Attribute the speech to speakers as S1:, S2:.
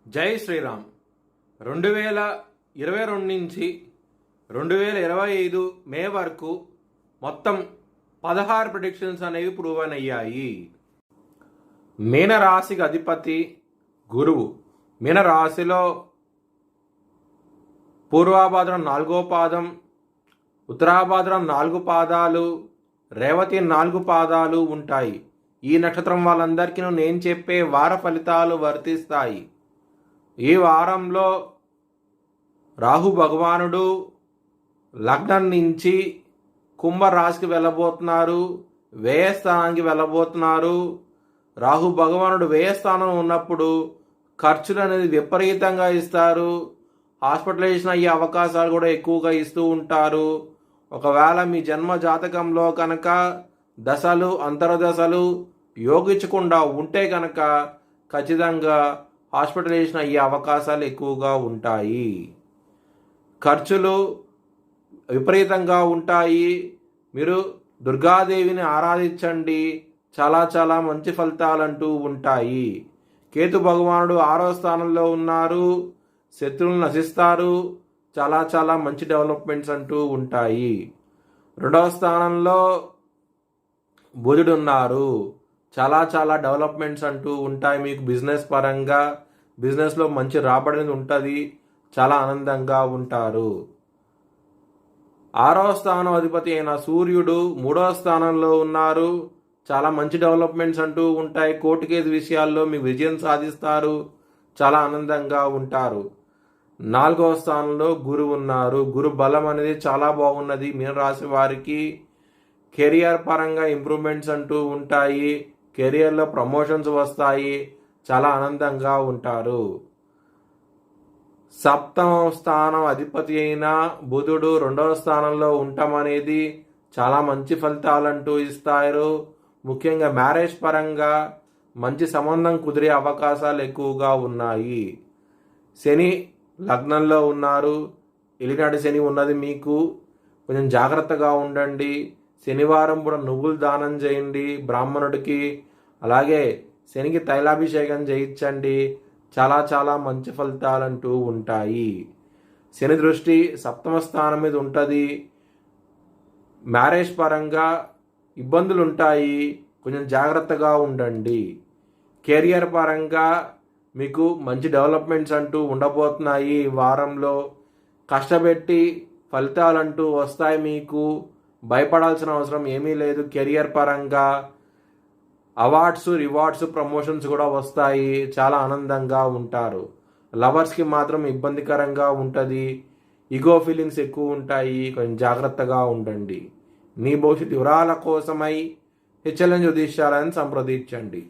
S1: జై శ్రీరామ్. 2022 నుంచి 2025 మే వరకు మొత్తం 16 ప్రిడిక్షన్స్ అనేవి ప్రూవన్ అయ్యాయి. మీనరాశికి అధిపతి గురువు. మీనరాశిలో పూర్వాభాద్రం 4వ పాదం, ఉత్తరాభాద్రం 4 పాదాలు, రేవతి 4 పాదాలు ఉంటాయి. ఈ నక్షత్రం వాళ్ళందరికీ నేను చెప్పే వార ఫలితాలు వర్తిస్తాయి. ఈ వారంలో రాహు భగవానుడు లగ్నం నుంచి కుంభరాశికి వెళ్ళబోతున్నారు, వ్యయస్థానానికి వెళ్ళబోతున్నారు. రాహు భగవానుడు వ్యయస్థానంలో ఉన్నప్పుడు ఖర్చులు అనేది విపరీతంగా ఇస్తారు. హాస్పిటలైజేషన్ అయ్యే అవకాశాలు కూడా ఎక్కువగా ఇస్తూ ఉంటారు. ఒకవేళ మీ జన్మ జాతకంలో కనుక దశలు అంతర్దశలు యోగించకుండా ఉంటే కనుక ఖచ్చితంగా హాస్పిటలైజేషన్ అయ్యే అవకాశాలు ఎక్కువగా ఉంటాయి. ఖర్చులు విపరీతంగా ఉంటాయి. మీరు దుర్గాదేవిని ఆరాధించండి, చాలా చాలా మంచి ఫలితాలంటూ ఉంటాయి. కేతు భగవానుడు 6వ స్థానంలో ఉన్నారు, శత్రువులు నశిస్తారు, చాలా చాలా మంచి డెవలప్మెంట్స్ అంటూ ఉంటాయి. 2వ స్థానంలో బుధుడు ఉన్నారు, చాలా చాలా డెవలప్మెంట్స్ అంటూ ఉంటాయి. మీకు బిజినెస్ పరంగా బిజినెస్లో మంచి రాబడి ఉంటుంది, చాలా ఆనందంగా ఉంటారు. 6వ స్థానం అధిపతి అయిన సూర్యుడు 3వ స్థానంలో ఉన్నారు, చాలా మంచి డెవలప్మెంట్స్ అంటూ ఉంటాయి. కోర్టు కేసు విషయాల్లో మీకు విజయం సాధిస్తారు, చాలా ఆనందంగా ఉంటారు. 4వ స్థానంలో గురువు ఉన్నారు. గురు బలం అనేది చాలా బాగున్నది. మీనరాశి వారికి కెరియర్ పరంగా ఇంప్రూవ్మెంట్స్ అంటూ ఉంటాయి. కెరియర్లో ప్రమోషన్స్ వస్తాయి, చాలా ఆనందంగా ఉంటారు. 7వ స్థానం అధిపతి అయిన బుధుడు 2వ స్థానంలో ఉండటం అనేది చాలా మంచి ఫలితాలంటూ ఇస్తారు. ముఖ్యంగా మ్యారేజ్ పరంగా మంచి సంబంధం కుదిరే అవకాశాలు ఎక్కువగా ఉన్నాయి. శని లగ్నంలో ఉన్నారు, ఎలినాటి శని ఉన్నది. మీకు కొంచెం జాగ్రత్తగా ఉండండి. శనివారం కూడా నువ్వులు దానం చేయండి బ్రాహ్మణుడికి. అలాగే శనికి తైలాభిషేకం చేయించండి, చాలా చాలా మంచి ఫలితాలంటూ ఉంటాయి. శని దృష్టి 7వ స్థానం మీద ఉంటుంది. మ్యారేజ్ పరంగా ఇబ్బందులు ఉంటాయి, కొంచెం జాగ్రత్తగా ఉండండి. కెరియర్ పరంగా మీకు మంచి డెవలప్మెంట్స్ అంటూ ఉండబోతున్నాయి. ఈ వారంలో కష్టపెట్టి ఫలితాలంటూ వస్తాయి. మీకు భయపడాల్సిన అవసరం ఏమీ లేదు. కెరియర్ పరంగా అవార్డ్స్, రివార్డ్స్, ప్రమోషన్స్ కూడా వస్తాయి, చాలా ఆనందంగా ఉంటారు. లవర్స్కి మాత్రం ఇబ్బందికరంగా ఉంటుంది, ఈగో ఫీలింగ్స్ ఎక్కువ ఉంటాయి, కొంచెం జాగ్రత్తగా ఉండండి. మీ భవిష్యత్ వివరాల కోసమై హెచ్ఎల్ఎన్ జ్యోతిష్యాలను సంప్రదించండి.